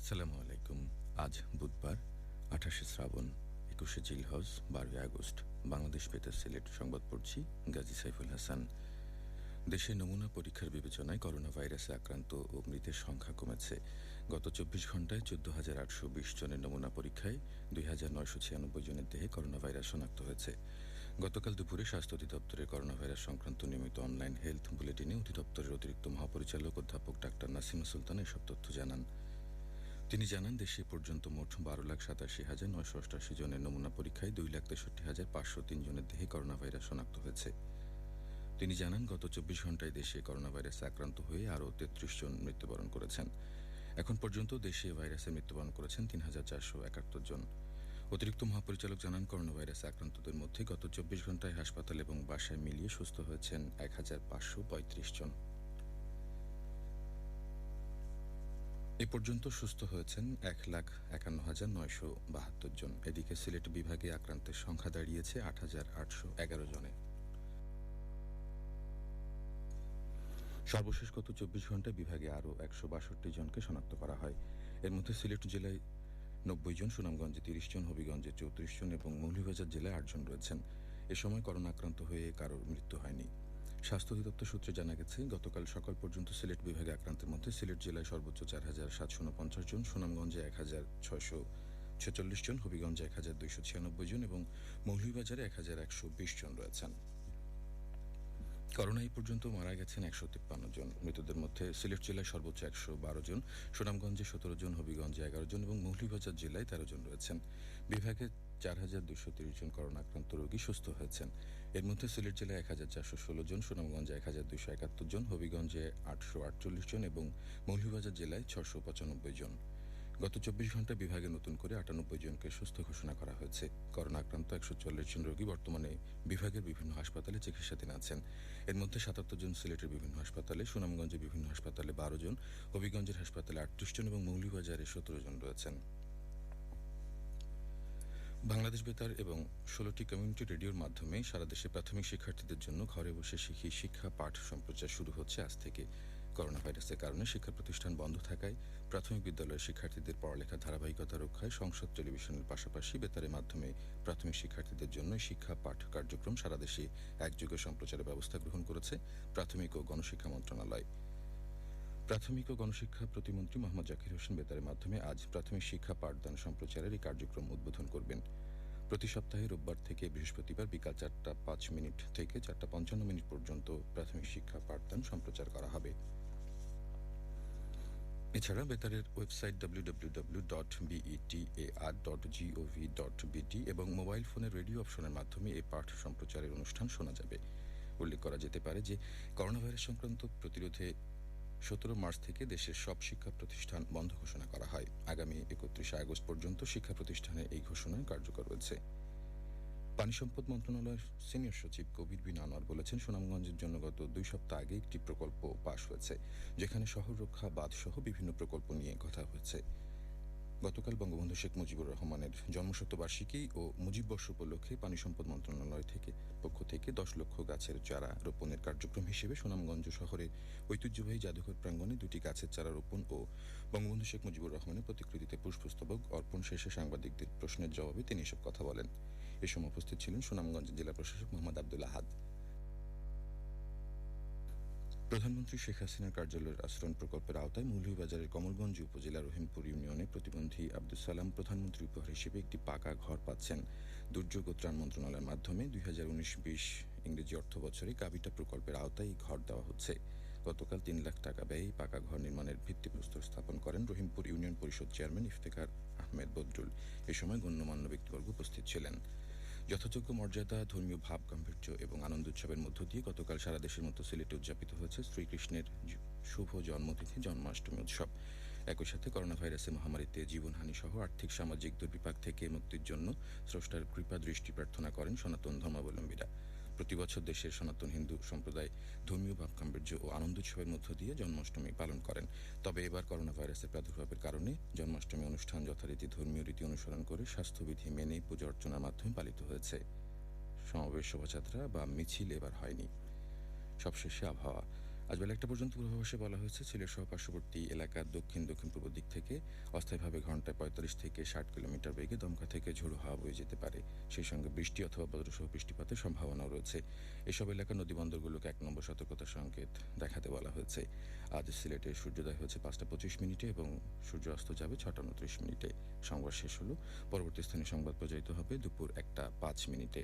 আসসালামু আলাইকুম। আজ বুধবার ২৮শে শ্রাবণ, ২১শে জিলহজ, ১২ই আগস্ট। বাংলাদেশ বেতার সিলেট সংবাদ পড়ছি গাজী সাইফুল হাসান। দেশে নমুনা পরীক্ষার বিবেচনায় করোনা ভাইরাসে আক্রান্ত ও মৃতের সংখ্যা কমেছে। গত ২৪ ঘণ্টায় ১৪,৮২০ জনের নমুনা পরীক্ষায় ২,৯৯৬ জনের দেহে করোনা ভাইরাস শনাক্ত হয়েছে। গতকাল দুপুরে স্বাস্থ্য অধিদপ্তরের করোনা ভাইরাস সংক্রান্ত নিয়মিত অনলাইন হেলথ বুলেটিনে অধিদপ্তরের অতিরিক্ত মহাপরিচালক অধ্যাপক ডাক্তার নাসিমা সুলতানা এসব তথ্য জানান। তিনি জানান, দেশে পর্যন্ত মোট ১২,৮৭,৯৮৮ জনের নমুনা পরীক্ষায় ২,৬৩,৫০৩ জনের দেহে করোনা ভাইরাস শনাক্ত হয়েছে। তিনি জানান, গত ২৪ ঘণ্টায় দেশে করোনা ভাইরাসে আক্রান্ত হয়ে আরও ৩৩ জন মৃত্যুবরণ করেছেন। এখন পর্যন্ত দেশে ভাইরাসে মৃত্যুবরণ করেছেন ৩,৪৭১ জন। অতিরিক্ত মহাপরিচালক জানান, করোনা ভাইরাসে আক্রান্তদের মধ্যে গত ২৪ ঘণ্টায় হাসপাতাল এবং বাসায় মিলিয়ে সুস্থ হয়েছেন ১,৫৩৫ জন। এ পর্যন্ত সুস্থ হয়েছেন ১,৫১,৯৭২ জন। এদিকে সিলেট বিভাগে আক্রান্তের সংখ্যা দাঁড়িয়েছে ৮,৮১১ জনে। সর্বশেষ গত ২৪ ঘণ্টায় বিভাগে আরও ১৬২ জনকে শনাক্ত করা হয়। এর মধ্যে সিলেট জেলায় ৯০ জন, সুনামগঞ্জে ৩০ জন, হবিগঞ্জে ৩৪ জন এবং মৌলভীবাজার জেলায় ৮ জন রয়েছেন। এ সময় করোনা আক্রান্ত হয়ে কারোর মৃত্যু হয়নি। স্বাস্থ্য অধিদপ্তর সূত্রে জানা গেছে, গতকাল সকাল পর্যন্ত সিলেট বিভাগে আক্রান্তের মধ্যে সিলেট জেলায় সর্বোচ্চ ৪,৭৪৯ জন, সুনামগঞ্জে ১,৬৪৬ জন, হবিগঞ্জে ১,২৯৬ জন এবং মৌলভীবাজারে ১,১২০ জন রয়েছেন। করোনা এই পর্যন্ত মারা গেছেন ১৫৩ জন। মৃতদের মধ্যে সিলেট জেলায় সর্বোচ্চ ১১২ জন, সুনামগঞ্জে ১৭ জন, হবিগঞ্জে ১১ জন এবং মৌলভীবাজার জেলায় ১৩ জন রয়েছেন। বিভাগে ৪,২৩০ জন করোনা আক্রান্ত রোগী সুস্থ হয়েছেন। এর মধ্যে সিলেট জেলায় ১,৪১৬ জন, সুনামগঞ্জে ১,২৭১ জন, হবিগঞ্জে ৮৪৮ জন এবং মৌলভীবাজার জেলায় ৬৯৫ জন। গত ২৪ ঘণ্টায় বিভাগে নতুন করে ৯৮ জনকে সুস্থ ঘোষণা করা হয়েছে। করোনা আক্রান্ত ১৪০ জন রোগী বর্তমানে বিভাগের বিভিন্ন হাসপাতালে চিকিৎসাধীন আছেন। এর মধ্যে ৭৭ জন সিলেটের বিভিন্ন হাসপাতালে, সুনামগঞ্জের বিভিন্ন হাসপাতালে ১২ জন, হবিগঞ্জের হাসপাতালে ৩৮ জন এবং মৌলভীবাজারে ১৭ জন রয়েছেন। বাংলাদেশ বেতার এবং ১৬টি কমিউনিটি রেডিওর মাধ্যমে সারা দেশে প্রাথমিক শিক্ষার্থীদের জন্য ঘরে বসে শিক্ষা পাঠ সম্প্রচার শুরু হচ্ছে আজ থেকে। করোনা ভাইরাসের কারণে শিক্ষা প্রতিষ্ঠান বন্ধ থাকায় প্রাথমিক বিদ্যালয়ের শিক্ষার্থীদের পড়ালেখার ধারাবাহিকতা রক্ষায় সংসদ টেলিভিশনের পাশাপাশি বেতারের মাধ্যমে প্রাথমিক শিক্ষার্থীদের জন্য শিক্ষা পাঠ কার্যক্রম সারা দেশে একযোগে সম্প্রচারের ব্যবস্থা গ্রহণ করেছে প্রাথমিক ও গণশিক্ষা মন্ত্রণালয়। প্রাথমিক ও গণশিক্ষা প্রতিমন্ত্রী মোহাম্মদ জাকির হোসেন বেতারের মাধ্যমে আজ প্রাথমিক শিক্ষা পাঠদান সম্প্রচারের এই কার্যক্রম উদ্বোধন করবেন। প্রতি সপ্তাহে রোববার থেকে বৃহস্পতিবার বিকাল ৪:০৫ থেকে ৪:৫৫ পর্যন্ত প্রাথমিক শিক্ষা পাঠদান সম্প্রচার করা হবে। এছাড়া বেতারের ওয়েবসাইট www.betar.gov.bt এবং মোবাইল ফোনের রেডিও অপশনের মাধ্যমে এই পাঠ সম্প্রচারের অনুষ্ঠান শোনা যাবে। উল্লেখ করা যেতে পারে যে, করোনা ভাইরাস সংক্রান্ত প্রতিরোধে ১৭ মার্চ থেকে দেশের সব শিক্ষা প্রতিষ্ঠান বন্ধ ঘোষণা করা হয়। আগামী ৩১ আগস্ট পর্যন্ত শিক্ষা প্রতিষ্ঠানে এই ঘোষণা কার্যকর রয়েছে। পানি সম্পদ মন্ত্রণালয়ের সিনিয়র সচিব কবির বিন আনোয়ার বলেছেন, সুনামগঞ্জের জন্য গত ২ সপ্তাহ আগে একটি প্রকল্প পাশ হয়েছে, যেখানে শহর রক্ষা বাঁধ সহ বিভিন্ন প্রকল্প নিয়ে কথা হয়েছে। গতকাল বঙ্গবন্ধু শেখ মুজিবুর রহমানের জন্মশতবার্ষিকী ও মুজিববর্ষ উপলক্ষে পানি সম্পদ মন্ত্রণালয় পক্ষ থেকে ১০ লক্ষ গাছের চারা রোপণের কার্যক্রম হিসেবে সুনামগঞ্জ শহরের ঐতিহ্যবাহী জাদুঘর প্রাঙ্গণে ২টি গাছের চারা রোপণ ও বঙ্গবন্ধু শেখ মুজিবুর রহমানের প্রতিকৃতিতে পুষ্পস্তবক অর্পণ শেষে সাংবাদিকদের প্রশ্নের জবাবে তিনি এসব কথা বলেন। এ সময় উপস্থিত ছিলেন সুনামগঞ্জ জেলা প্রশাসক মোহাম্মদ আব্দুল আহাদ। প্রধানমন্ত্রী শেখ হাসিনার কার্যালয়ের আশ্রয়ণ প্রকল্পের আওতায় মৌলভীবাজারের কমলগঞ্জ উপজেলার রহিমপুর ইউনিয়নে প্রতিবন্ধী আব্দুল সালাম প্রধানমন্ত্রী উপহার হিসেবে একটি পাকা ঘর পাচ্ছেন। দুর্যোগ ও ত্রাণ মন্ত্রণালয়ের মাধ্যমে ২০১৯-২০ ইংরেজি অর্থবছরে কাবিটা প্রকল্পের আওতায় এই ঘর দেওয়া হচ্ছে। গতকাল ৩ লাখ টাকা ব্যয়ে পাকা ঘর নির্মাণের ভিত্তিপ্রস্তর স্থাপন করেন রহিমপুর ইউনিয়ন পরিষদ চেয়ারম্যান ইফতেখার আহমেদ বদরুল। এ সময় গণ্যমান্য ব্যক্তিবর্গ উপস্থিত ছিলেন। যথাযোগ্য মর্যাদা, ধর্মীয় ভাব গাম্ভীর্য এবং আনন্দ উৎসবের মধ্য দিয়ে গতকাল সারা দেশের মতো সিলেটে উদযাপিত হয়েছে শ্রীকৃষ্ণের শুভ জন্মতিথি জন্মাষ্টমী উৎসব। একই সাথে করোনা ভাইরাসের মহামারীতে জীবনহানি সহ আর্থিক সামাজিক দুর্বিপাক থেকে মুক্তির জন্য স্রষ্টার কৃপা দৃষ্টি প্রার্থনা করেন সনাতন ধর্মাবলম্বীরা। প্রতিবছর দেশের সনাতন হিন্দু সম্প্রদায় ধর্মীয় ভাব গাম্ভীর্য ও আনন্দ উৎসবের মধ্য দিয়ে জন্মাষ্টমী পালন করেন। তবে এবার করোনা ভাইরাসের প্রাদুর্ভাবের কারণে জন্মাষ্টমী অনুষ্ঠান যথারীতি ধর্মীয় রীতি অনুসরণ করে স্বাস্থ্যবিধি মেনে পূজা অর্চনার মাধ্যমে পালিত হয়েছে। সমাবেশ, শোভাযাত্রা বা মিছিল এবার হয়নি। সবশেষে আবহাওয়া। আজ বেলা ১টা পর্যন্ত পূর্বাভাসে বলা হয়েছে সিলেট সহ পার্শ্ববর্তী এলাকার দক্ষিণ পূর্ব দিক থেকে অস্থায়ীভাবে ঘন্টায় ৪৫ থেকে ৬০ কিলোমিটার বেগে দমকা থেকে ঝোড়ো হাওয়া বয়ে যেতে পারে। সেই সঙ্গে বৃষ্টি অথবা বজ্রসহ বৃষ্টিপাতের সম্ভাবনাও রয়েছে। এসব এলাকার নদীবন্দরগুলোকে ১ নম্বর সতর্কতার সংকেত দেখাতে বলা হয়েছে। আজ সিলেটে সূর্যোদয় হয়েছে ৫টা ২৫ মিনিটে এবং সূর্যাস্ত যাবে ৬টা ২৯ মিনিটে। সংবাদ শেষ হলো। পরবর্তী স্থানীয় সংবাদ প্রচারিত হবে দুপুর ১টা ৫ মিনিটে।